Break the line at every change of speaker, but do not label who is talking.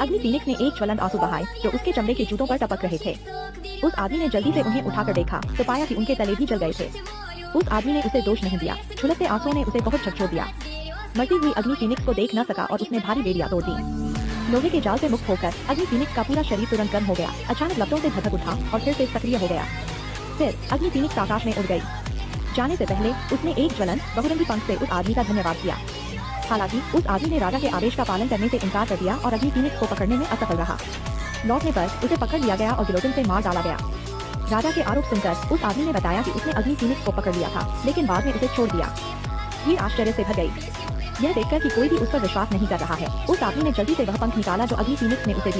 अग्नि फीनिक्स ने एक ज्वलंत आंसू बहाए जो उसके चमड़े के जूतों पर टपक रहे थे। उस आदमी ने जल्दी से उन्हें उठाकर देखा तो पाया कि उनके तले भी जल गए थे। उस आदमी ने उसे दोष नहीं दिया। छुलकते आंसुओं ने उसे बहुत झकझोर दिया। मरती हुई अग्नि फीनिक्स को देख न सका और उसने भारी बेड़ियां तोड़ दी। लोहे के जाल से मुक्त होकर अग्नि फीनिक्स का पूरा शरीर तुरंत गर्म हो गया, अचानक लपटों से धधक उठा और फिर से सक्रिय हो गया। फिर अग्नि फीनिक्स आकाश में उड़ गई। जाने से पहले उसने एक ज्वलंत बहुरंगी पंख से उस आदमी का धन्यवाद किया। हालांकि उस आदमी ने राजा के आदेश का पालन करने से इनकार कर दिया और अग्नि फीनिक्स को पकड़ने में असफल रहा। लौटने पर उसे पकड़ लिया गया और गिलोटिन से मार डाला गया। राजा के आरोप सुनकर उस आदमी ने बताया कि उसने अग्नि फीनिक्स को पकड़ लिया था, लेकिन बाद में उसे छोड़ दिया। भीड़ आश्चर्य से भर गई, यह देखकर कि कोई भी उस पर विश्वास नहीं कर रहा है। उस आदमी ने जल्दी से वह पंख निकाला जो अग्नि फीनिक्स ने उसे दिया